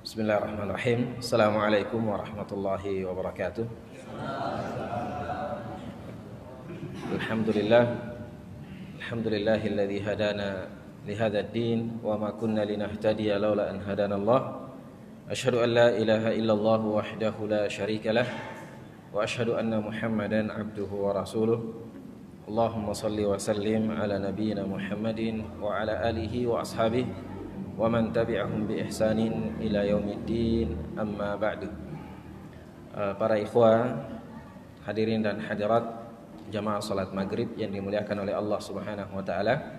Bismillahirrahmanirrahim. Assalamualaikum warahmatullahi wabarakatuh. Alhamdulillahilladzi hadana lihadza ad-din wa ma kunna linahtadiya laula an hadanallah. Asyhadu an la ilaha illallah wahdahu la syarikalah wa asyhadu anna Muhammadan abduhu wa rasuluh. Allahumma salli wa sallim ala nabiyyina Muhammadin wa ala alihi wa ashabihi wa man tabi'ahum bi ihsanin ila yaumiddin, amma ba'du. Para ikhwah, hadirin dan hadirat jamaah salat maghrib yang dimuliakan oleh Allah Subhanahu wa taala,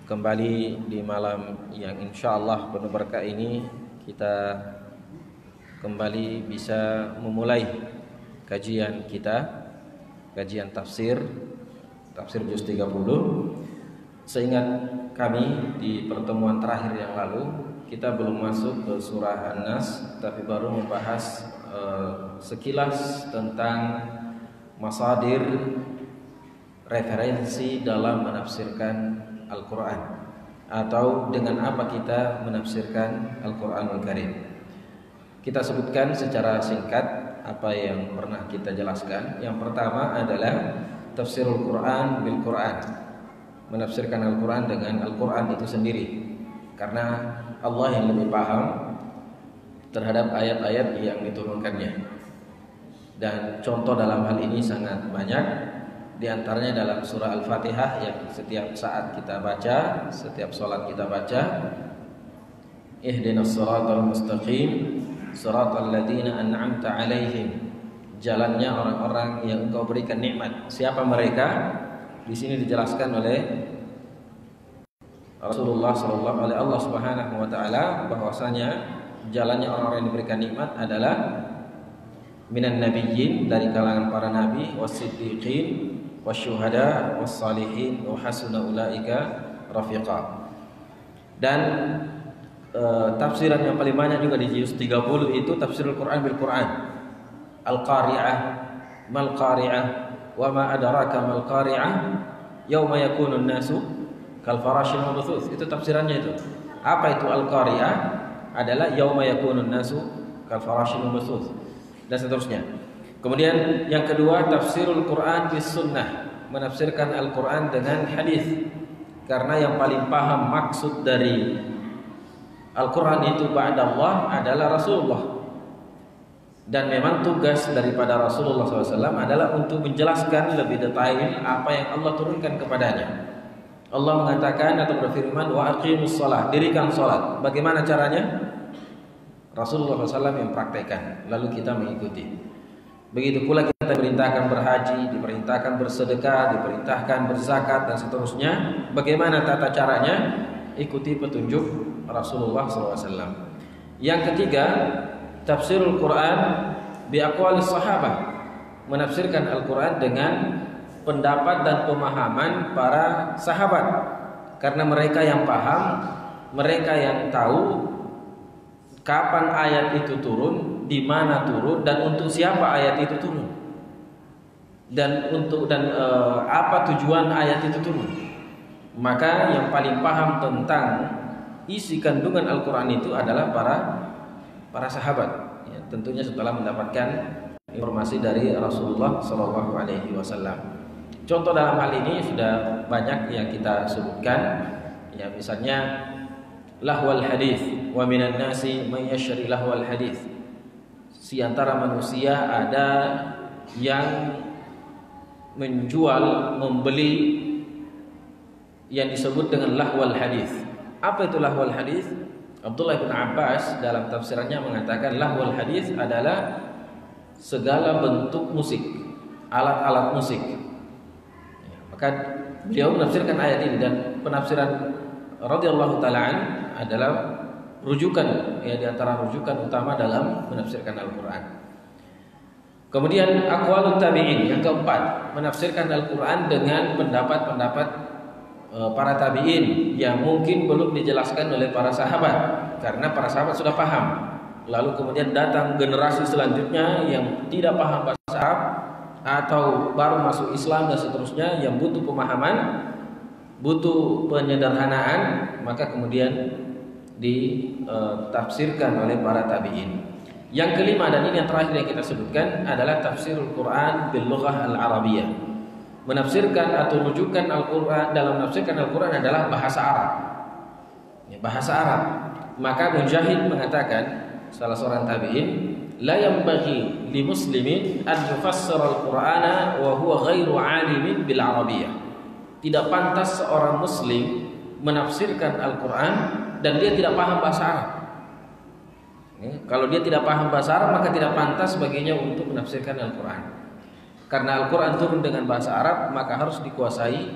kembali di malam yang insyaallah penuh berkah ini kita kembali bisa memulai kajian kita, kajian tafsir juz 30. Seingat kami di pertemuan terakhir yang lalu kita belum masuk ke surah An-Nas, tapi baru membahas sekilas tentang masadir, referensi dalam menafsirkan Al-Quran, atau dengan apa kita menafsirkan Al-Quranul Karim. Kita sebutkan secara singkat apa yang pernah kita jelaskan. Yang pertama adalah tafsirul Quran bil Quran, menafsirkan Al-Quran dengan Al-Quran itu sendiri, karena Allah yang lebih paham terhadap ayat-ayat yang diturunkannya. Dan contoh dalam hal ini sangat banyak, di antaranya dalam surah Al-Fatihah yang setiap saat kita baca, setiap sholat kita baca, ihdinas shiratal mustaqim shiratal ladzina an'amta 'alaihim, jalannya orang-orang yang Engkau berikan nikmat. Siapa mereka? Di sini dijelaskan oleh Rasulullah sallallahu alaihi Allah Subhanahu wa taala bahwasanya jalannya orang-orang yang diberikan nikmat adalah minan nabiyyin, dari kalangan para nabi, was-siddiqin, wasyuhada, was-salihin, wa hasuna ulaika rafiqa. Dan tafsiran yang paling banyak juga di juz 30 itu tafsirul Quran bil Quran. Al-Qari'ah, mal Qari'ah, wa ma adraka mal Qari'ah, yauma yakunun nasu kal farashil mabthuth. Itu tafsirannya itu. Apa itu Al-Qari'ah? Adalah yauma yakunun nasu kal farashil mabthuth, dan seterusnya. Kemudian yang kedua, tafsirul Quran bis sunnah, menafsirkan Al-Quran dengan hadis, karena yang paling paham maksud dari Al-Quran itu ba'dallah adalah Rasulullah. Dan memang tugas daripada Rasulullah SAW adalah untuk menjelaskan lebih detail apa yang Allah turunkan kepadanya. Allah mengatakan atau berfirman, wa aqimus shalah, dirikan salat. Bagaimana caranya? Rasulullah SAW yang praktekkan, lalu kita mengikuti. Begitu pula kita diperintahkan berhaji, diperintahkan bersedekah, diperintahkan berzakat, dan seterusnya. Bagaimana tata caranya? Ikuti petunjuk Rasulullah SAW. Yang ketiga, tafsirul Quran bi aqwalis sahabah, menafsirkan Al-Quran dengan pendapat dan pemahaman para sahabat, karena mereka yang paham, mereka yang tahu kapan ayat itu turun, di mana turun, dan untuk siapa ayat itu turun, dan apa tujuan ayat itu turun. Maka yang paling paham tentang isi kandungan Al-Quran itu adalah para sahabat, ya, tentunya setelah mendapatkan informasi dari Rasulullah Shallallahu Alaihi Wasallam. Contoh dalam hal ini sudah banyak yang kita sebutkan, ya, misalnya lahwal hadis, wa minan nasi may yashri lahwal hadis. Di antara manusia ada yang menjual, membeli yang disebut dengan lahwal hadis. Apa itu lahwal hadis? Abdullah bin Abbas dalam tafsirannya mengatakan lahwal hadis adalah segala bentuk musik, alat-alat musik. Ya, maka beliau menafsirkan ayat ini, dan penafsiran radhiyallahu ta'ala adalah rujukan, ya, di antara rujukan utama dalam menafsirkan Al-Quran. Kemudian aqwalut tabi'in, yang keempat, menafsirkan Al-Quran dengan pendapat-pendapat para tabi'in yang mungkin belum dijelaskan oleh para sahabat, karena para sahabat sudah paham. Lalu kemudian datang generasi selanjutnya yang tidak paham bahasa Arab atau baru masuk Islam dan seterusnya, yang butuh pemahaman, butuh penyederhanaan, maka kemudian ditafsirkan oleh para tabi'in. Yang kelima dan ini yang terakhir yang kita sebutkan adalah tafsirul Quran bil lughah al-arabiyyah. Menafsirkan atau rujukan Al-Quran dalam menafsirkan Al-Quran adalah bahasa Arab. Ya, bahasa Arab. Maka Mujahid mengatakan, salah seorang tabi'in, la yanbaghi li muslimin an yufassira al-Qur'ana wa huwa ghairu alimin bil arabiyyah. Tidak pantas seorang muslim menafsirkan Al-Quran dan dia tidak paham bahasa Arab. Ya, kalau dia tidak paham bahasa Arab maka tidak pantas baginya untuk menafsirkan Al-Quran. Karena Al-Quran turun dengan bahasa Arab, maka harus dikuasai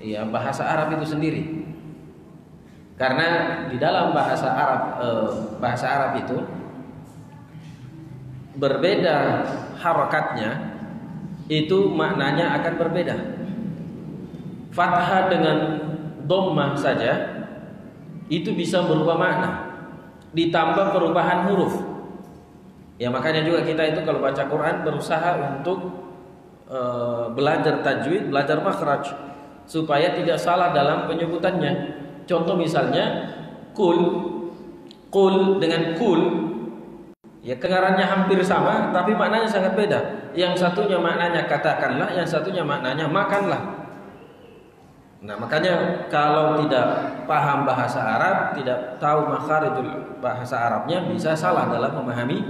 ya bahasa Arab itu sendiri. Karena di dalam bahasa Arab itu berbeda harakatnya, itu maknanya akan berbeda. Fathah dengan dhammah saja itu bisa berubah makna, ditambah perubahan huruf. Ya makanya juga kita itu kalau baca Quran berusaha untuk belajar tajwid, belajar makhraj supaya tidak salah dalam penyebutannya. Contoh misalnya kul dengan kul, ya kedengarannya hampir sama tapi maknanya sangat beda. Yang satunya maknanya katakanlah, yang satunya maknanya makanlah. Nah makanya kalau tidak paham bahasa Arab, tidak tahu makharijul bahasa Arabnya, bisa salah dalam memahami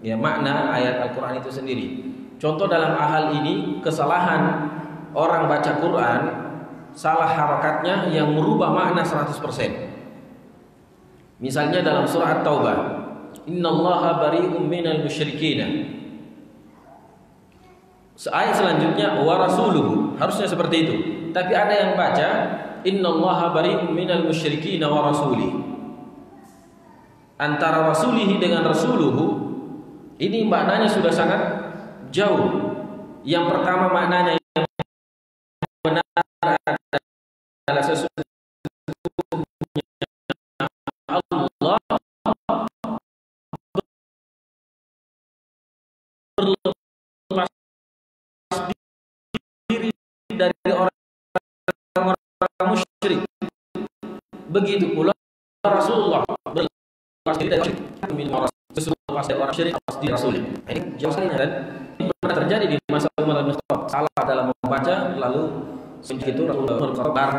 ya makna ayat Al-Quran itu sendiri. Contoh dalam hal ini, kesalahan orang baca Quran, salah harakatnya yang merubah makna 100%. Misalnya dalam surah At-Taubah, innallaha bari'um minal musyrikin. Ayat selanjutnya wa rasuluhu, harusnya seperti itu. Tapi ada yang baca innallaha bari'um minal musyrikin wa rasulih. Antara rasulihi dengan rasuluhu ini maknanya sudah sangat jauh. Yang pertama maknanya yang benar adalah sesungguhnya Allah berlepas diri dari orang-orang musyrik. Begitu pula Rasulullah berlepas diri dari orang syirik di Rasul. Ini jauh sekali dan ini pernah terjadi di masa Umar bin Khattab. Salah dalam membaca lalu segitu Rasulullah berkhabar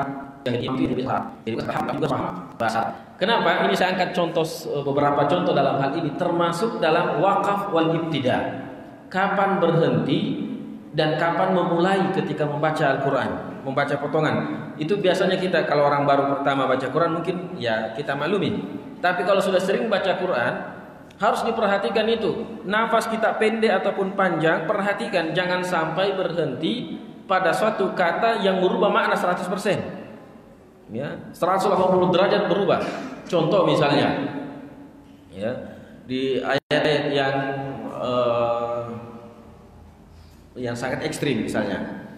yang itu bisa. Jadi sahabat juga paham bahasa. Kenapa? Ini saya angkat contoh beberapa contoh dalam hal ini termasuk dalam waqaf wal ibtida. Kapan berhenti dan kapan memulai ketika membaca Al-Quran, membaca potongan. Itu biasanya kita kalau orang baru pertama baca Quran mungkin ya kita maklumi. Tapi kalau sudah sering baca Quran harus diperhatikan itu. Nafas kita pendek ataupun panjang, perhatikan jangan sampai berhenti pada suatu kata yang merubah makna 100%. Ya, 180 derajat berubah. Contoh misalnya ya, di ayat-ayat yang sangat ekstrim misalnya.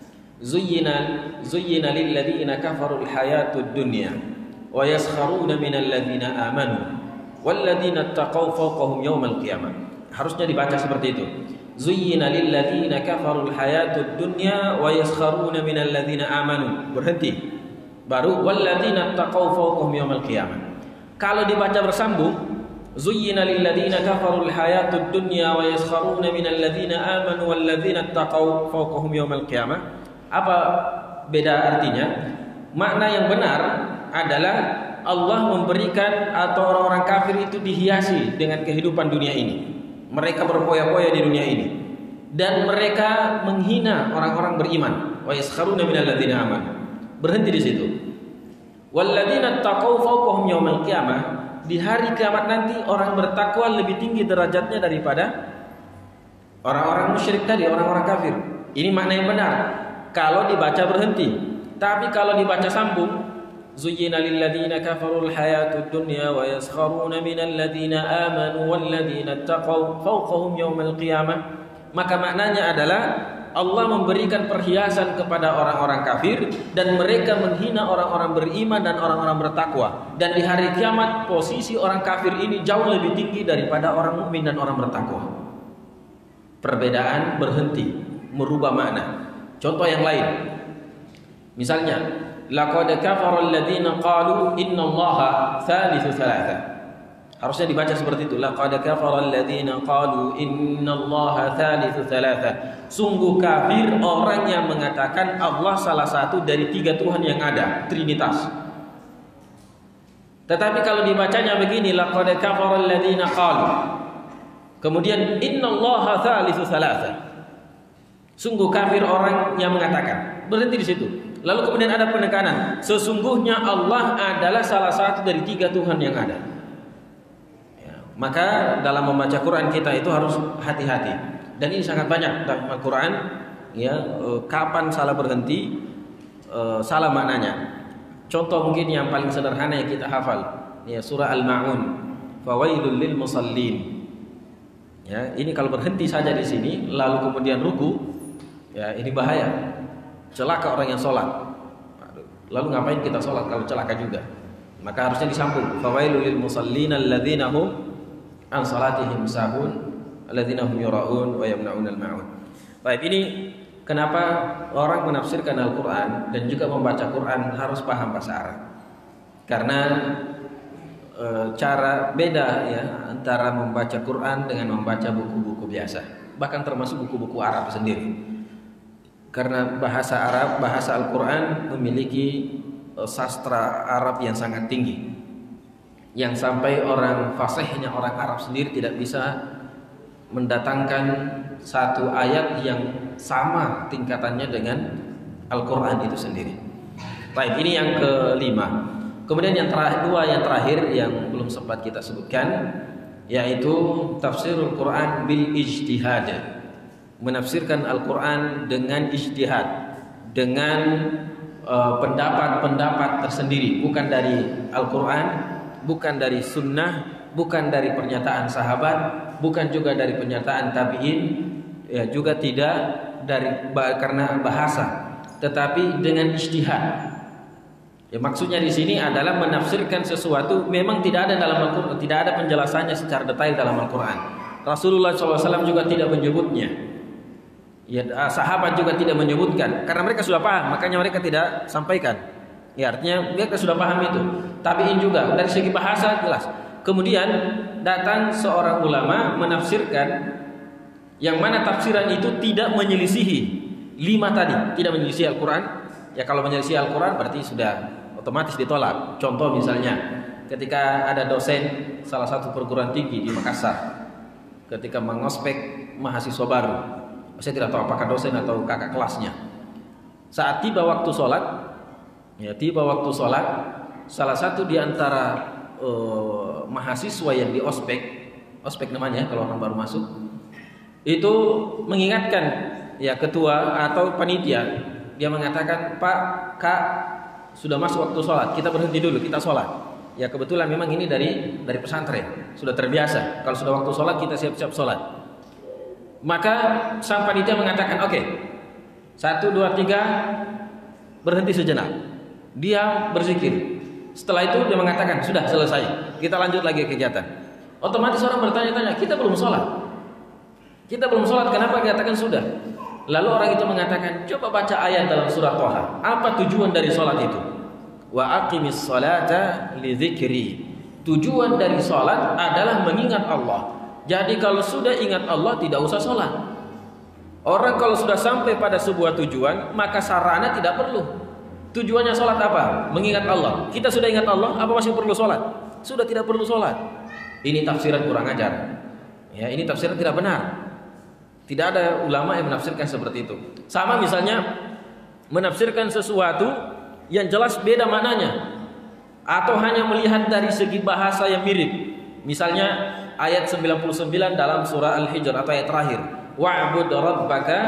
Zuyyina lil ladzina kafarul hayatud dunya wa yaskharuna minal ladzina amanu walladzina taqaw fawqahum yawmal qiyamah. Harusnya dibaca seperti itu. Zuyyina lil ladzina kafarul hayatud dunya wa yaskharuna minal ladzina amanu. Berhenti. Baru walladzina taqaw fawqahum yawmal qiyamah. Kalau dibaca bersambung, zuyyina lil ladzina kafarul hayatud dunya wa yaskharuna minal ladzina amanu walladzina taqaw fawqahum yawmal qiyamah. Apa beda artinya? Makna yang benar adalah Allah memberikan atau orang-orang kafir itu dihiasi dengan kehidupan dunia ini. Mereka berpoya-poya di dunia ini dan mereka menghina orang-orang beriman. Wa yaskharuna minal ladzina amanu. Berhenti di situ. Walladzina taqaw fawqahum yaumal qiyamah. Di hari kiamat nanti orang bertakwa lebih tinggi derajatnya daripada orang-orang musyrik tadi, orang-orang kafir. Ini makna yang benar kalau dibaca berhenti. Tapi kalau dibaca sambung, zuyyina lil ladzina kafarul hayatud dunya wa yaskharuna minal ladzina amanu wal ladzina taqaw fawqahum yaumal qiyamah. Maka maknanya adalah Allah memberikan perhiasan kepada orang-orang kafir dan mereka menghina orang-orang beriman dan orang-orang bertakwa. Dan di hari kiamat posisi orang kafir ini jauh lebih tinggi daripada orang mukmin dan orang bertakwa. Perbedaan berhenti, merubah makna. Contoh yang lain. Misalnya laqad kafara alladziina qalu innallaha tsalitsu tsalatsa. Harusnya dibaca seperti itu. Laqad kafara alladziina qalu innallaha tsalitsu tsalatsa. Sungguh kafir orang yang mengatakan Allah salah satu dari 3 Tuhan yang ada, Trinitas. Tetapi kalau dibacanya begini, laqad kafara alladziina qalu, kemudian innallaha tsalitsu tsalatsa. Sungguh kafir orang yang mengatakan. Berhenti di situ. Lalu kemudian ada penekanan, sesungguhnya Allah adalah salah satu dari 3 Tuhan yang ada. Maka dalam membaca Quran kita itu harus hati-hati. Dan ini sangat banyak dalam Al-Quran, ya, kapan salah berhenti, salah maknanya. Contoh mungkin yang paling sederhana yang kita hafal, ya, surah Al-Ma'un, fawailul lil musallin. Ya, ini kalau berhenti saja di sini, lalu kemudian ruku, ya, ini bahaya. Celaka orang yang sholat. Lalu ngapain kita sholat kalau celaka juga? Maka harusnya disambung, fawailul lil musallin alladzina hum an salatihim sahun alladzina hum yura'un wa yamna'unal ma'un. Baik, ini kenapa orang menafsirkan Al-Qur'an dan juga membaca Quran harus paham bahasa Arab. Karena cara beda ya antara membaca Quran dengan membaca buku-buku biasa, bahkan termasuk buku-buku Arab sendiri. Karena bahasa Arab, bahasa Al-Qur'an memiliki sastra Arab yang sangat tinggi, yang sampai orang fasihnya orang Arab sendiri tidak bisa mendatangkan satu ayat yang sama tingkatannya dengan Al-Quran itu sendiri. Baik, ini yang kelima. Kemudian yang terakhir yang belum sempat kita sebutkan, yaitu tafsirul Quran bil ijtihad. Menafsirkan Al-Quran dengan ijtihad, dengan pendapat-pendapat tersendiri, bukan dari Al-Quran, bukan dari sunnah, bukan dari pernyataan sahabat, bukan juga dari pernyataan tabi'in, ya, juga tidak dari karena bahasa, tetapi dengan ijtihad. Ya, maksudnya di sini adalah menafsirkan sesuatu memang tidak ada dalam Al-Quran, tidak ada penjelasannya secara detail dalam Al-Quran. Rasulullah SAW juga tidak menyebutnya. Ya, sahabat juga tidak menyebutkan, karena mereka sudah paham, makanya mereka tidak sampaikan. Ya, artinya mereka sudah paham itu. Tabi'in juga dari segi bahasa jelas. Kemudian datang seorang ulama menafsirkan yang mana tafsiran itu tidak menyelisihi 5 tadi, tidak menyelisihi Al-Quran. Ya, kalau menyelisihi Al-Quran berarti sudah otomatis ditolak. Contoh misalnya ketika ada dosen salah satu perguruan tinggi di Makassar, ketika mengospek mahasiswa baru, saya tidak tahu apakah dosen atau kakak kelasnya, saat tiba waktu sholat, ya, salah satu di antara mahasiswa yang di ospek namanya kalau orang baru masuk, itu mengingatkan ya ketua atau panitia. Dia mengatakan, "Pak, Kak, sudah masuk waktu sholat, kita berhenti dulu, kita sholat." Ya, kebetulan memang ini dari pesantren, sudah terbiasa kalau sudah waktu sholat kita siap-siap sholat. Maka sang panitia mengatakan, "Oke, 1, 2, 3, berhenti sejenak." Dia berzikir. Setelah itu dia mengatakan, "Sudah selesai, kita lanjut lagi kegiatan." Otomatis orang bertanya-tanya, "Kita belum sholat. Kita belum sholat, kenapa dikatakan sudah?" Lalu orang itu mengatakan, "Coba baca ayat dalam surah Thaha. Apa tujuan dari sholat itu? Wa aqimis sholata li dzikri." Tujuan dari sholat adalah mengingat Allah. Jadi kalau sudah ingat Allah tidak usah sholat. Orang kalau sudah sampai pada sebuah tujuan, maka sarana tidak perlu. Tujuannya sholat apa? Mengingat Allah. Kita sudah ingat Allah, apa masih perlu sholat? Sudah tidak perlu sholat. Ini tafsiran kurang ajar. Ya, ini tafsiran tidak benar. Tidak ada ulama yang menafsirkan seperti itu. Sama misalnya menafsirkan sesuatu yang jelas beda maknanya, atau hanya melihat dari segi bahasa yang mirip. Misalnya ayat 99 dalam surah Al-Hijr atau ayat terakhir, wa'bud rabbaka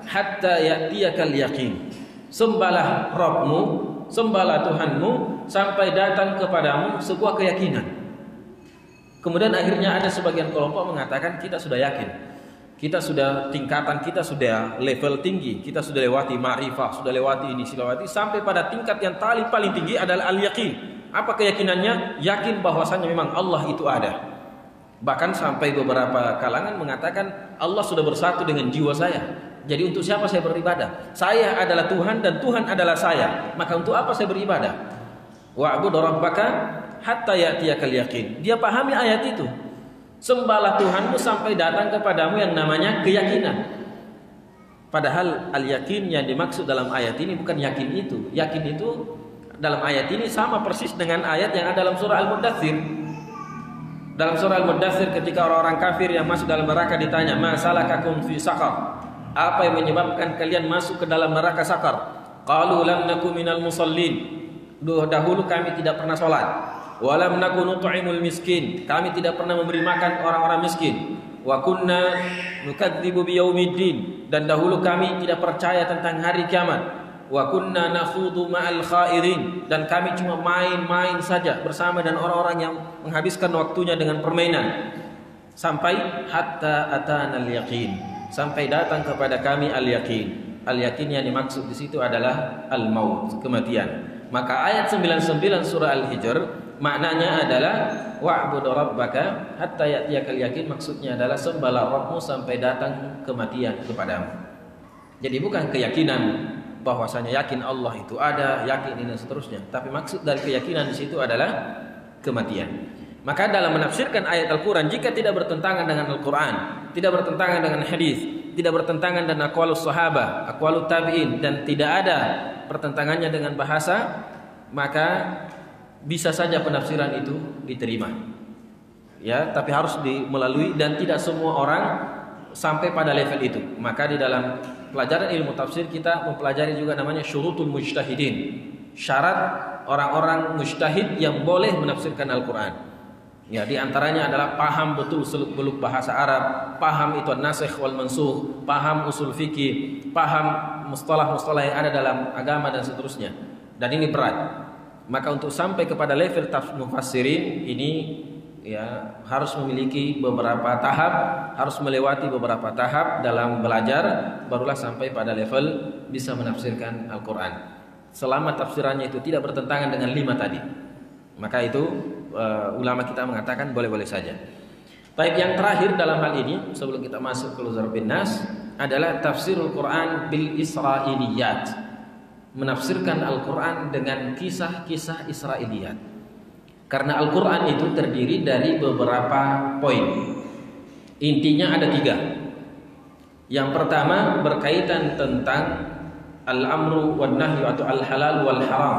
hatta ya'tiyakal yaqin. Sembahlah Rabbmu, sembahlah Tuhanmu sampai datang kepadamu sebuah keyakinan. Kemudian akhirnya ada sebagian kelompok mengatakan kita sudah yakin, kita sudah tingkatan, kita sudah level tinggi, kita sudah lewati ma'rifah, sudah lewati ini, sudah lewati sampai pada tingkat yang paling tinggi adalah al-yaqin. Apa keyakinannya? Yakin bahwasanya memang Allah itu ada. Bahkan sampai beberapa kalangan mengatakan Allah sudah bersatu dengan jiwa saya. Jadi untuk siapa saya beribadah? Saya adalah Tuhan dan Tuhan adalah saya. Maka untuk apa saya beribadah? Wa'bud rabbaka hatta ya'tiyakal yaqin. Dia pahami ayat itu. Sembahlah Tuhanmu sampai datang kepadamu yang namanya keyakinan. Padahal al-yakin yang dimaksud dalam ayat ini bukan yakin itu. Yakin itu dalam ayat ini sama persis dengan ayat yang ada dalam surah Al-Muddatsir. Dalam surah Al-Muddatsir ketika orang-orang kafir yang masuk dalam neraka ditanya, "Ma salakakum fi saqar?" Apa yang menyebabkan kalian masuk ke dalam neraka sakar? Qalu lam naku minal musallin. Dahulu kami tidak pernah salat. Wa lam naku nut'imul miskin. Kami tidak pernah memberi makan orang-orang miskin. Wa kunna nukadzibu biyaumiddin. Dan dahulu kami tidak percaya tentang hari kiamat. Wa kunna nakhudu ma'al khairin. Dan kami cuma main-main saja bersama dengan orang-orang yang menghabiskan waktunya dengan permainan. Sampai hatta atanal yaqin. Sampai datang kepada kami al-yakin. Al-yakin yang dimaksud di situ adalah al-maut, kematian. Maka ayat 99 surah Al-Hijr maknanya adalah wa'bud rabbaka hatta ya'tiyakal yakin, maksudnya adalah sembahlah Rabbmu sampai datang kematian kepadamu. Jadi bukan keyakinan bahwasanya yakin Allah itu ada, yakin ini dan seterusnya, tapi maksud dari keyakinan di situ adalah kematian. Maka dalam menafsirkan ayat Al-Quran, jika tidak bertentangan dengan Al-Quran, tidak bertentangan dengan hadis, tidak bertentangan dengan aqwalus sahabah, aqwalut tabi'in, dan tidak ada pertentangannya dengan bahasa, maka bisa saja penafsiran itu diterima. Ya, tapi harus melalui, dan tidak semua orang sampai pada level itu. Maka di dalam pelajaran ilmu tafsir kita mempelajari juga namanya syurutul mujtahidin. Syarat orang-orang mujtahid yang boleh menafsirkan Al-Quran. Ya, di antaranya adalah paham betul seluk-beluk bahasa Arab, paham itu an-nasikh wal mansukh, paham usul fikih, paham mustalah-mustalah yang ada dalam agama dan seterusnya. Dan ini berat. Maka untuk sampai kepada level mufassirin ini ya harus memiliki beberapa tahap, harus melewati beberapa tahap dalam belajar, barulah sampai pada level bisa menafsirkan Al-Quran. Selama tafsirannya itu tidak bertentangan dengan 5 tadi, maka itu ulama kita mengatakan boleh-boleh saja. Baik, yang terakhir dalam hal ini sebelum kita masuk ke Luzar bin Nas adalah tafsirul Quran bil Israiliyat. Menafsirkan Al-Quran dengan kisah-kisah Israiliyat. Karena Al-Quran itu terdiri dari beberapa poin. Intinya ada 3. Yang pertama berkaitan tentang al-amru wan nahyu atau al-halal wal haram,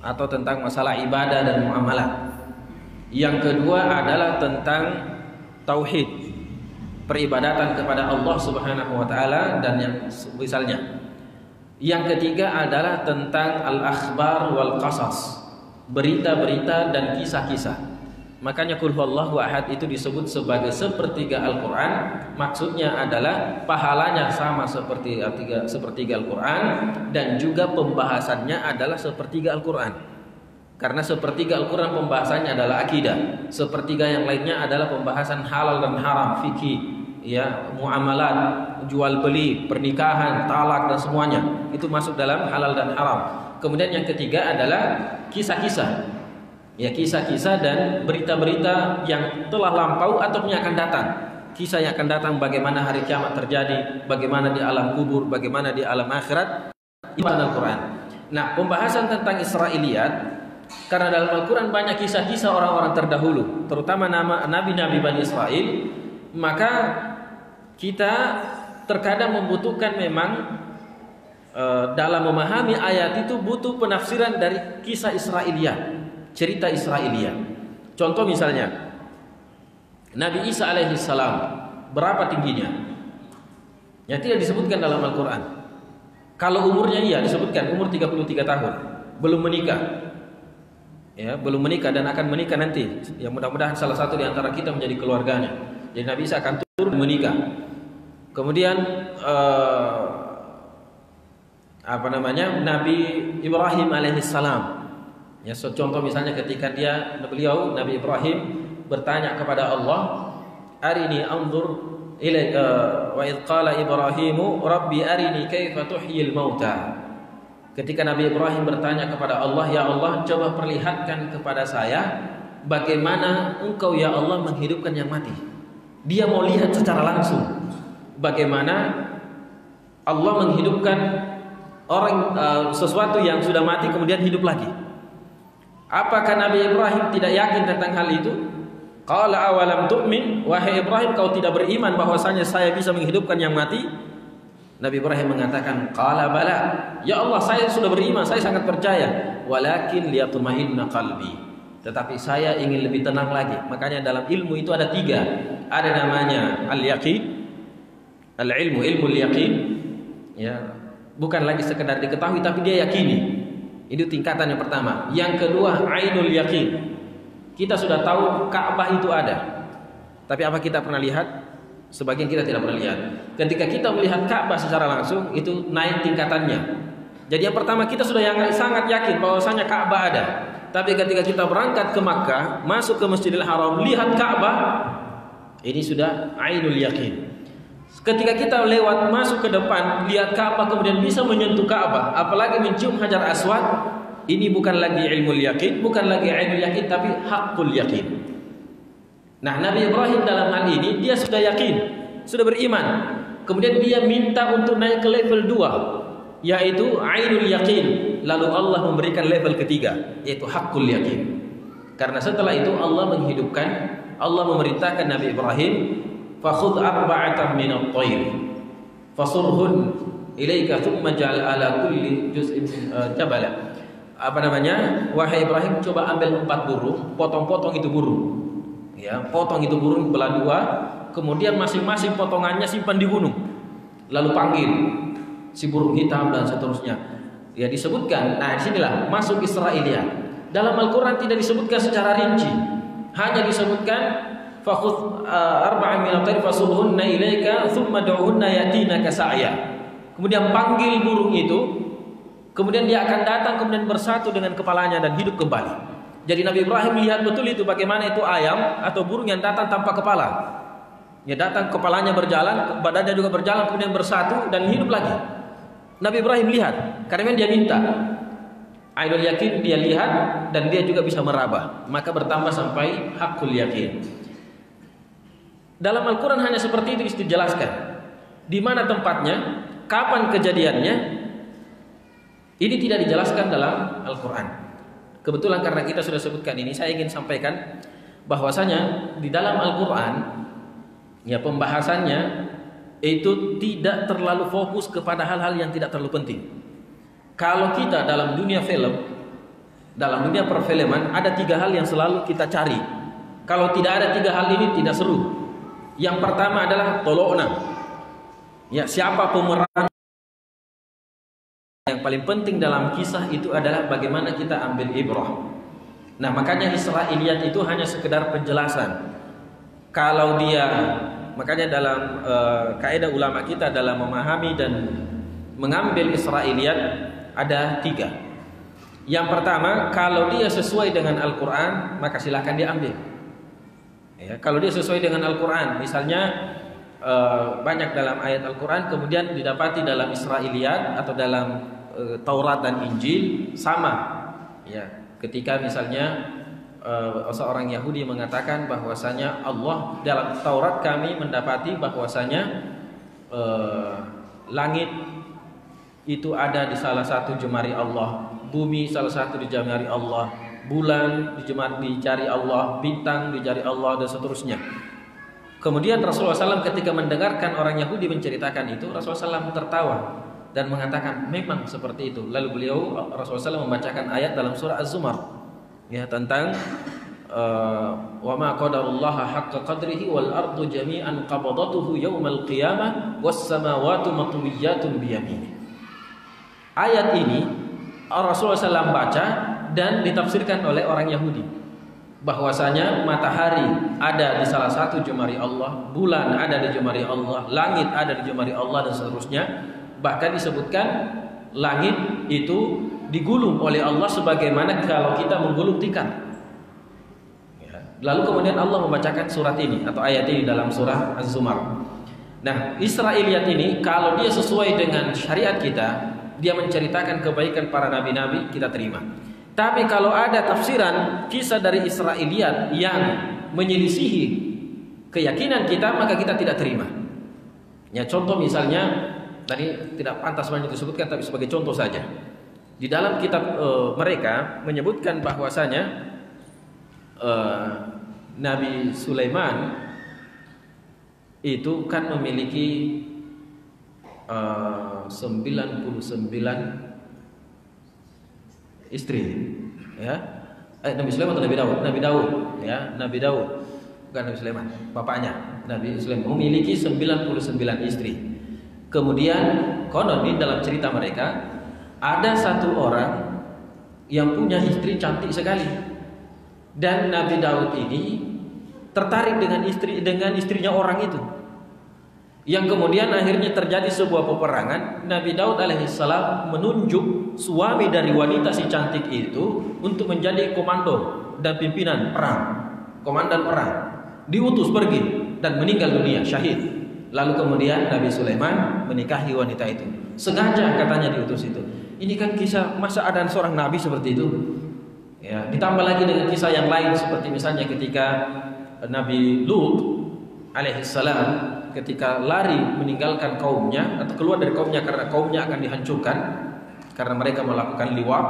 atau tentang masalah ibadah dan muamalah. Yang kedua adalah tentang tauhid, peribadatan kepada Allah Subhanahu wa taala dan yang misalnya. Yang ketiga adalah tentang al-akhbar wal qasas, berita-berita dan kisah-kisah. Makanya qul huwallahu ahad itu disebut sebagai sepertiga Al-Quran. Maksudnya adalah pahalanya sama seperti sepertiga Al-Quran, dan juga pembahasannya adalah sepertiga Al-Quran. Karena sepertiga Al-Quran pembahasannya adalah akidah, sepertiga yang lainnya adalah pembahasan halal dan haram, fikih, ya, muamalat, jual beli, pernikahan, talak dan semuanya. Itu masuk dalam halal dan haram. Kemudian yang ketiga adalah kisah-kisah. Ya, kisah-kisah dan berita-berita yang telah lampau atau yang akan datang. Kisah yang akan datang, bagaimana hari kiamat terjadi, bagaimana di alam kubur, bagaimana di alam akhirat, itu Al-Quran. Nah, pembahasan tentang Israiliyat, karena dalam Al-Quran banyak kisah-kisah orang-orang terdahulu, terutama nama nabi-nabi Bani Israel, maka kita terkadang membutuhkan memang dalam memahami ayat itu butuh penafsiran dari kisah Israiliyat, cerita Israiliyat. Contoh misalnya Nabi Isa alaihissalam, berapa tingginya? Yang tidak disebutkan dalam Al-Quran. Kalau umurnya iya disebutkan umur 33 tahun, belum menikah. Ya, belum menikah dan akan menikah nanti. Ya, mudah-mudahan salah satu di antara kita menjadi keluarganya. Jadi Nabi Isa akan turun menikah. Kemudian Nabi Ibrahim alaihissalam. Ya, contoh misalnya ketika beliau Nabi Ibrahim bertanya kepada Allah, "Arini anzur ilaika wa idh qala Ibrahimu rabbi arini kaifa tuhyil mauta." Ketika Nabi Ibrahim bertanya kepada Allah, "Ya Allah, coba perlihatkan kepada saya bagaimana Engkau ya Allah menghidupkan yang mati." Dia mau lihat secara langsung bagaimana Allah menghidupkan orang sesuatu yang sudah mati kemudian hidup lagi. Apakah Nabi Ibrahim tidak yakin tentang hal itu? Qala awalam tu'min, wahai Ibrahim, kau tidak beriman bahwasanya saya bisa menghidupkan yang mati? Nabi Ibrahim mengatakan, qala bala, ya Allah, saya sudah beriman, saya sangat percaya, walakin liyatma'inna qalbi, tetapi saya ingin lebih tenang lagi. Makanya dalam ilmu itu ada 3. Ada namanya al-yaqin, al-ilmu, ilmu al-yaqin, ya, bukan lagi sekedar diketahui tapi dia yakini. Itu tingkatan yang pertama. Yang kedua, ainul yaqin. Kita sudah tahu Ka'bah itu ada, tapi apa kita pernah lihat? Sebagian kita tidak pernah lihat. Ketika kita melihat Ka'bah secara langsung, itu naik tingkatannya. Jadi yang pertama, kita sudah sangat yakin bahwasanya Ka'bah ada. Tapi ketika kita berangkat ke Makkah, masuk ke Masjidil Haram, lihat Ka'bah, ini sudah ainul yakin. Ketika kita lewat masuk ke depan, lihat Ka'bah kemudian bisa menyentuh Ka'bah, apalagi mencium Hajar Aswad, ini bukan lagi ilmu yakin, bukan lagi ainul yakin, tapi hakul yakin. Nah, Nabi Ibrahim dalam hal ini dia sudah yakin, sudah beriman. Kemudian dia minta untuk naik ke level 2, yaitu ainul yakin. Lalu Allah memberikan level ketiga, yaitu hakul yakin. Karena setelah itu Allah menghidupkan, Allah memerintahkan Nabi Ibrahim, fakhudh arba'atan min at-tayr fasurhun ilaika thumma ja'al ala kulli juz'in jabala. Wahai Ibrahim, coba ambil 4 burung, potong-potong itu burung. Ya, potong itu burung belah 2, kemudian masing-masing potongannya simpan di gunung. Lalu panggil si burung hitam dan seterusnya. Ya, disebutkan. Nah, disinilah masuk Israiliyat. Dalam Al-Qur'an tidak disebutkan secara rinci. Hanya disebutkan fakhudh arba'an min at-tayr fasurhunna ilaika thumma du'hunna yatinaka sa'ya. Kemudian panggil burung itu, kemudian dia akan datang kemudian bersatu dengan kepalanya dan hidup kembali. Jadi Nabi Ibrahim lihat betul itu bagaimana itu ayam atau burung yang datang tanpa kepala. Ya, datang kepalanya berjalan, badannya juga berjalan, kemudian bersatu dan hidup lagi. Nabi Ibrahim lihat, karena dia minta. Ainul yakin dia lihat dan dia juga bisa meraba, maka bertambah sampai hakul yakin. Dalam Al-Quran hanya seperti itu dijelaskan. Di mana tempatnya, kapan kejadiannya, ini tidak dijelaskan dalam Al-Quran. Kebetulan karena kita sudah sebutkan ini, saya ingin sampaikan bahwasanya di dalam Al-Quran, ya, pembahasannya itu tidak terlalu fokus kepada hal-hal yang tidak terlalu penting. Kalau kita dalam dunia film, dalam dunia perfilman, ada 3 hal yang selalu kita cari. Kalau tidak ada 3 hal ini, tidak seru. Yang pertama adalah tolokna. Ya, siapa pemeran? Yang paling penting dalam kisah itu adalah bagaimana kita ambil ibrah. Nah, makanya Israiliyat itu hanya sekedar penjelasan. Kalau dia, makanya dalam kaidah ulama kita dalam memahami dan mengambil Israiliyat ada 3. Yang pertama, kalau dia sesuai dengan Al-Quran, maka silakan diambil. Ya, kalau dia sesuai dengan Al-Quran, misalnya banyak dalam ayat Al-Quran kemudian didapati dalam Israiliyat atau dalam Taurat dan Injil sama. Ya, ketika misalnya seorang Yahudi mengatakan bahwasanya Allah, dalam Taurat kami mendapati bahwasanya langit itu ada di salah satu jemari Allah, bumi salah satu di jemari Allah, bulan dicari Allah, bintang dicari Allah, dan seterusnya. Kemudian Rasulullah SAW ketika mendengarkan orang Yahudi menceritakan itu, Rasulullah SAW tertawa dan mengatakan memang seperti itu. Lalu beliau, Rasulullah SAW, membacakan ayat dalam surah Az-Zumar, ya, tentang wa ma qadarullaha haqqa qadrihi wal ardu jami'an qabadatuhu yaumal qiyamah was samawati matwiyatun biyamini. Ayat ini Rasulullah SAW baca dan ditafsirkan oleh orang Yahudi bahwasanya matahari ada di salah satu jemari Allah, bulan ada di jemari Allah, langit ada di jemari Allah, dan seterusnya. Bahkan disebutkan langit itu digulung oleh Allah sebagaimana kalau kita menggulung tikar. Lalu kemudian Allah membacakan surat ini atau ayat ini dalam surah Az-Zumar. Nah, Israiliyat ini kalau dia sesuai dengan syariat kita, dia menceritakan kebaikan para nabi-nabi, kita terima. Tapi kalau ada tafsiran kisah dari Israiliyat yang menyelisihi keyakinan kita, maka kita tidak terima. Ya, contoh misalnya tadi tidak pantas banyak disebutkan, tapi sebagai contoh saja. Di dalam kitab mereka menyebutkan bahwasanya Nabi Sulaiman itu kan memiliki 99 istri, ya. Nabi Sulaiman atau Nabi Daud? Nabi Daud, ya, Nabi Daud. Bukan Nabi Sulaiman, bapaknya Nabi Sulaiman memiliki 99 istri. Kemudian konon di dalam cerita mereka ada satu orang yang punya istri cantik sekali, dan Nabi Daud ini tertarik dengan istrinya orang itu, yang kemudian akhirnya terjadi sebuah peperangan. Nabi Daud alaihissalam menunjuk suami dari wanita si cantik itu untuk menjadi komando dan pimpinan perang, komandan perang. Diutus pergi dan meninggal dunia, syahid. Lalu kemudian Nabi Sulaiman menikahi wanita itu. Sengaja katanya diutus itu. Ini kan kisah, masa ada seorang nabi seperti itu? Ya, ditambah lagi dengan kisah yang lain seperti misalnya ketika Nabi Lut alaihissalam ketika lari meninggalkan kaumnya atau keluar dari kaumnya karena kaumnya akan dihancurkan karena mereka melakukan liwat.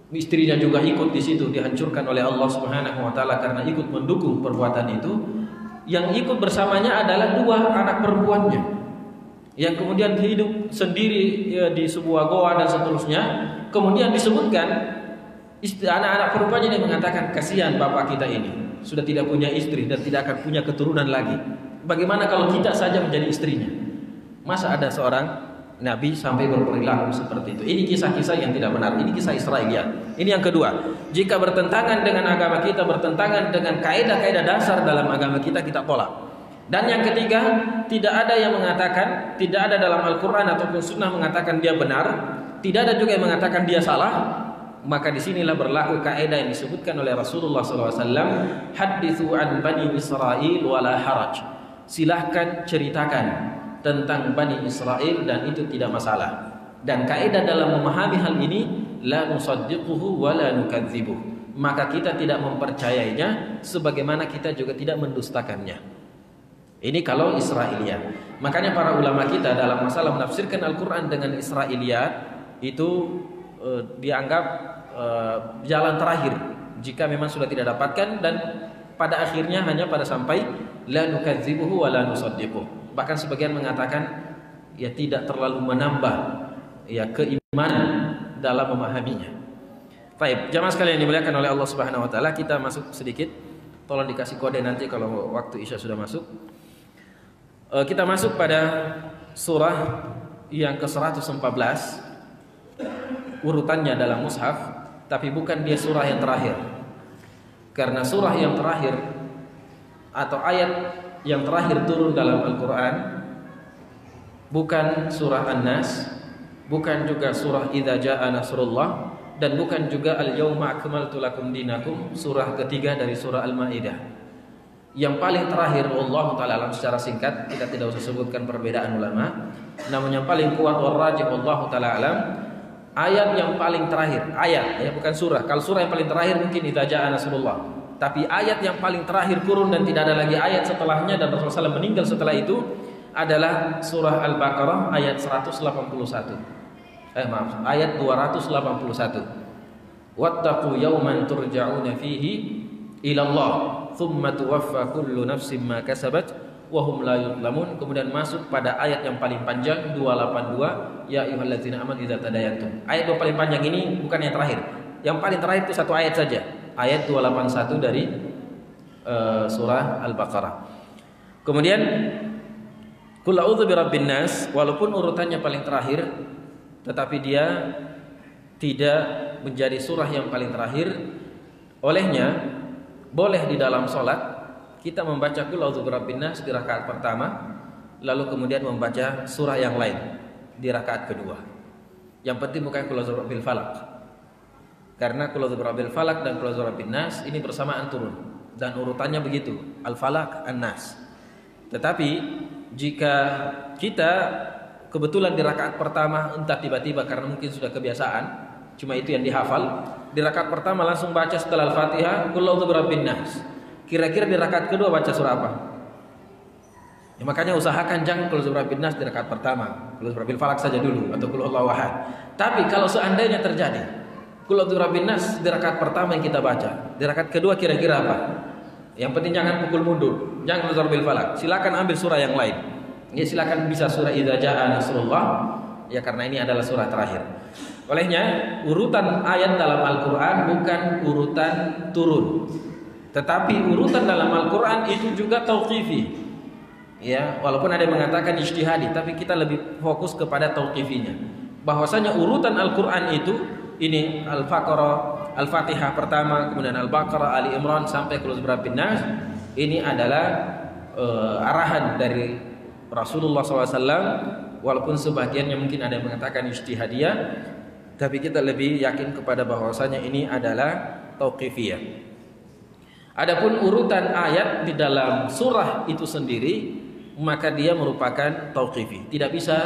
Istrinya juga ikut di situ, dihancurkan oleh Allah Subhanahu wa taala karena ikut mendukung perbuatan itu. Yang ikut bersamanya adalah dua anak perempuannya yang kemudian hidup sendiri ya, di sebuah goa dan seterusnya. Kemudian disebutkan anak-anak perempuannya ini mengatakan, kasihan bapak kita ini sudah tidak punya istri dan tidak akan punya keturunan lagi. Bagaimana kalau kita saja menjadi istrinya? Masa ada seorang Nabi sampai berperilaku seperti itu? Ini kisah-kisah yang tidak benar. Ini kisah Israiliyat. Ini yang kedua. Jika bertentangan dengan agama kita, bertentangan dengan kaidah-kaidah dasar dalam agama kita, kita tolak. Dan yang ketiga, tidak ada yang mengatakan, tidak ada dalam Al-Quran ataupun Sunnah mengatakan dia benar, tidak ada juga yang mengatakan dia salah. Maka disinilah berlaku kaidah yang disebutkan oleh Rasulullah SAW. Hadithu an Bani Israel wala haraj. Silahkan ceritakan tentang Bani Israel dan itu tidak masalah. Dan kaidah dalam memahami hal ini, la nusaddiquhu wa la nukadzibuh. Maka kita tidak mempercayainya sebagaimana kita juga tidak mendustakannya. Ini kalau Israiliyat. Makanya para ulama kita dalam masalah menafsirkan Al-Quran dengan Israiliyat itu dianggap jalan terakhir jika memang sudah tidak dapatkan, dan pada akhirnya hanya pada sampai la nukadzibuhu wa la nusaddiquh. Bahkan sebagian mengatakan ya tidak terlalu menambah ya keimanan dalam memahaminya. Baik, jamaah sekalian yang dimuliakan oleh Allah Subhanahu wa taala, kita masuk sedikit. Tolong dikasih kode nanti kalau waktu Isya sudah masuk. Kita masuk pada surah yang ke-114. Urutannya dalam mushaf, tapi bukan dia surah yang terakhir. Karena surah yang terakhir atau ayat yang terakhir turun dalam Al-Quran bukan surah An-Nas, bukan juga surah Idza Jaa Nasrullah, dan bukan juga Al-Yauma Akmaltu Lakum Dinakum, surah ketiga dari surah Al-Maidah. Yang paling terakhir, wallahu ta'ala alam, secara singkat, kita tidak usah sebutkan perbedaan ulama, namun yang paling kuat warrajih wallahu ta'ala alam, ayat yang paling terakhir, ayat ya, bukan surah. Kalau surah yang paling terakhir mungkin Idza Jaa Nasrullah, tapi ayat yang paling terakhir turun dan tidak ada lagi ayat setelahnya dan Rasulullah SAW meninggal setelah itu adalah surah Al-Baqarah ayat 181. Ayat 281. Wattaqu yawman turja'una fihi ila Allah, thumma tuwaffa kullu nafsin ma kasabat wa hum la yuzlamun. Kemudian masuk pada ayat yang paling panjang 282, ya ayyuhallazina amanu idza tadayantum. Ayat yang paling panjang ini bukan yang terakhir. Yang paling terakhir itu satu ayat saja. Ayat 281 dari surah Al-Baqarah. Kemudian Qul a'udzu birabbin nas, walaupun urutannya paling terakhir, tetapi dia tidak menjadi surah yang paling terakhir. Olehnya boleh di dalam sholat kita membaca Qul a'udzu birabbin nas di rakaat pertama, lalu kemudian membaca surah yang lain di rakaat kedua. Yang penting bukan Qul a'udzu birabbil falaq. Karena Qul a'udzu birabbil falaq dan Qul a'udzu birabbin nas ini bersamaan turun dan urutannya begitu, Al-Falaq, An-Nas. Tetapi jika kita kebetulan di rakaat pertama entah tiba-tiba karena mungkin sudah kebiasaan, cuma itu yang dihafal, di rakaat pertama langsung baca setelah Al-Fatihah Qul a'udzu birabbin nas. Kira-kira di rakaat kedua baca surah apa? Ya, makanya usahakan jangan qul huwallahu nas di rakaat pertama, qul huwallahu falaq saja dulu atau qul huwallahu ahad. Tapi kalau seandainya terjadi qul huwallahu nas di rakaat pertama yang kita baca, di rakaat kedua kira-kira apa? Yang penting jangan pukul mundur, jangan qul huwallahu falaq. Silakan ambil surah yang lain. Ya, silakan bisa surah idza jaa nasrullah, ya karena ini adalah surah terakhir. Olehnya urutan ayat dalam Al-Qur'an bukan urutan turun. Tetapi urutan dalam Al-Qur'an itu juga tauqifi. Ya, walaupun ada yang mengatakan ijtihadi, tapi kita lebih fokus kepada tauqifinya. Bahwasanya urutan Al-Qur'an itu ini Al-Baqarah, Al-Fatihah pertama, kemudian Al-Baqarah, Ali Imran sampai Qul huwallahu nas. Ini adalah arahan dari Rasulullah SAW. Walaupun sebagiannya mungkin ada yang mengatakan ijtihadiyah, tapi kita lebih yakin kepada bahwasanya ini adalah tauqifiyah. Adapun urutan ayat di dalam surah itu sendiri, maka dia merupakan tauqifi. Tidak bisa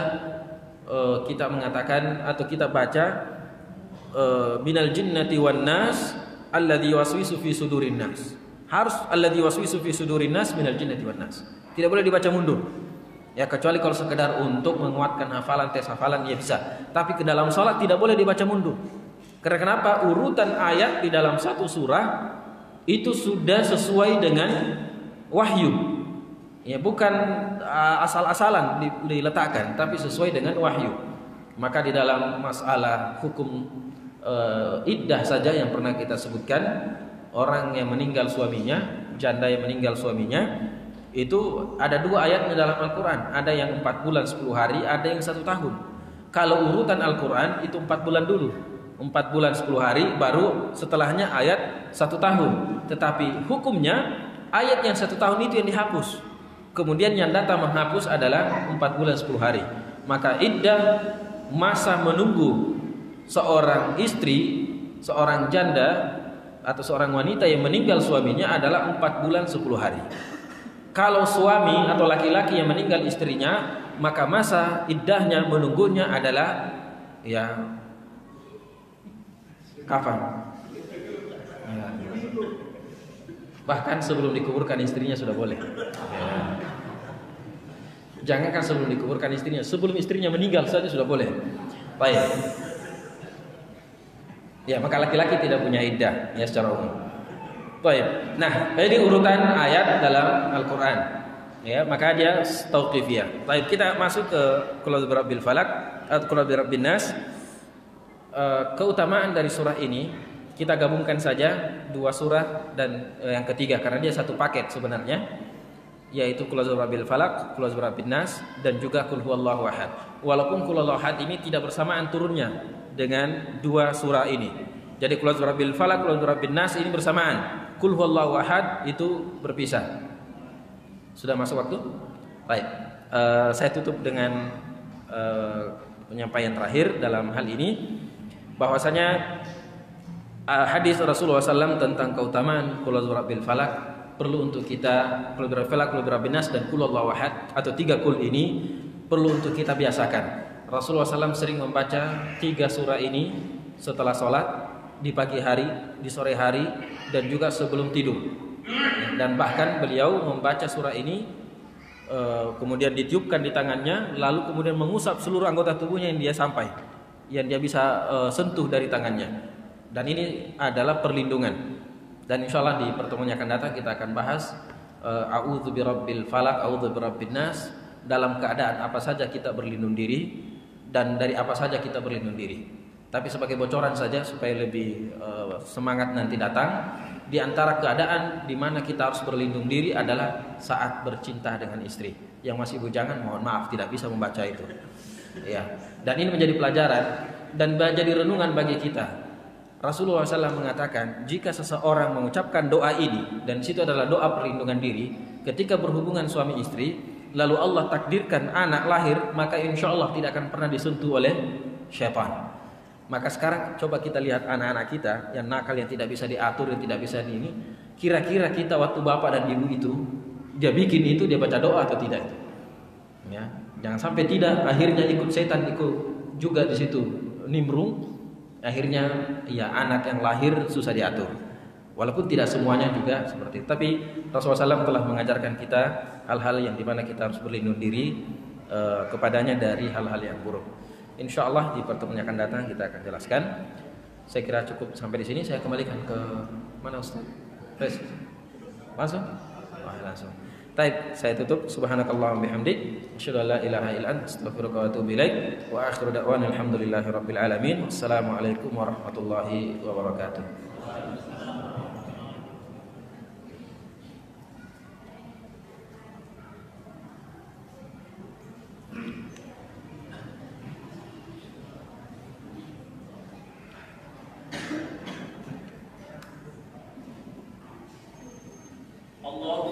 kita mengatakan atau kita baca minal jinnati wan nas alladzi waswisu fi sudurin nas. Harus alladzi waswisu fi sudurin nas minal jinnati wan nas. Tidak boleh dibaca mundur. Ya, kecuali kalau sekedar untuk menguatkan hafalan, tes hafalan ya bisa. Tapi ke dalam salat tidak boleh dibaca mundur. Karena kenapa? Urutan ayat di dalam satu surah itu sudah sesuai dengan wahyu. Ya, bukan asal-asalan diletakkan, tapi sesuai dengan wahyu. Maka di dalam masalah hukum iddah saja yang pernah kita sebutkan, orang yang meninggal suaminya, janda yang meninggal suaminya, itu ada dua ayat di dalam Al-Quran. Ada yang 4 bulan 10 hari, ada yang 1 tahun. Kalau urutan Al-Quran itu 4 bulan dulu, 4 bulan 10 hari, baru setelahnya ayat 1 tahun. Tetapi hukumnya ayat yang 1 tahun itu yang dihapus. Kemudian yang datang menghapus adalah 4 bulan 10 hari. Maka iddah, masa menunggu seorang istri, seorang janda atau seorang wanita yang meninggal suaminya adalah 4 bulan 10 hari. Kalau suami atau laki-laki yang meninggal istrinya, maka masa iddahnya menunggunya adalah ya kapan? Ya. Bahkan sebelum dikuburkan istrinya sudah boleh. Ya. Jangankan sebelum dikuburkan istrinya, sebelum istrinya meninggal saja sudah boleh. Baik. Ya, maka laki-laki tidak punya iddah ya secara umum. Baik. Nah, ini urutan ayat dalam Al-Qur'an. Ya, maka dia tauqifiyah. Baik, kita masuk ke Qul birabbil falaq atau Qul birabbin nas. Keutamaan dari surah ini kita gabungkan saja 2 surah dan yang ketiga karena dia satu paket sebenarnya, yaitu Qul birabbil falaq, Qul birabbin nas dan juga Qul huwallahu ahad. Walaupun Qul huwallahu ahad ini tidak bersamaan turunnya dengan 2 surah ini. Jadi Qul birabbil falaq, Qul birabbin nas ini bersamaan. Qul huwallahu ahad itu berpisah. Sudah masuk waktu? Baik. Saya tutup dengan penyampaian terakhir dalam hal ini, bahwasanya hadis Rasulullah SAW tentang keutamaan Qul birabbil falaq perlu untuk kita, Qul birabbil falaq, Qul birabbin nas dan Qul huwallahu ahad atau 3 qul ini perlu untuk kita biasakan. Rasulullah SAW sering membaca 3 surah ini setelah sholat, di pagi hari, di sore hari, dan juga sebelum tidur. Dan bahkan beliau membaca surah ini kemudian ditiupkan di tangannya, lalu kemudian mengusap seluruh anggota tubuhnya yang dia sampai, yang dia bisa sentuh dari tangannya. Dan ini adalah perlindungan. Dan insya Allah di pertemuan yang akan datang kita akan bahas a'udzu birabbil falaq, a'udzu birabbin nas, dalam keadaan apa saja kita berlindung diri dan dari apa saja kita berlindung diri. Tapi sebagai bocoran saja supaya lebih semangat nanti datang, di antara keadaan di mana kita harus berlindung diri adalah saat bercinta dengan istri. Yang masih bujangan mohon maaf tidak bisa membaca itu. Ya. Dan ini menjadi pelajaran dan menjadi renungan bagi kita. Rasulullah SAW mengatakan, jika seseorang mengucapkan doa ini, dan situ adalah doa perlindungan diri, ketika berhubungan suami istri, lalu Allah takdirkan anak lahir, maka insya Allah tidak akan pernah disentuh oleh syaitan. Maka sekarang coba kita lihat anak-anak kita yang nakal, yang tidak bisa diatur, yang tidak bisa di ini. Kira-kira kita waktu bapak dan ibu itu, dia bikin itu, dia baca doa atau tidak itu? Ya, jangan sampai tidak, akhirnya ikut setan, ikut juga di situ nimbrung. Akhirnya ya anak yang lahir susah diatur. Walaupun tidak semuanya juga seperti itu, tapi Rasulullah SAW telah mengajarkan kita hal-hal yang dimana kita harus berlindung diri kepadanya dari hal-hal yang buruk. Insya Allah di pertemuan yang akan datang kita akan jelaskan. Saya kira cukup sampai di sini. Saya kembalikan ke mana Ustaz? Masuk? Oh, langsung. Baik, saya tutup. Subhanakallahumma bihamdik, asyhadu an la ilaha illa anta, astaghfiruka wa atubu ilaik. Wa akhiru da'wana alhamdulillahirabbil alamin. Wassalamualaikum warahmatullahi wabarakatuh. Allah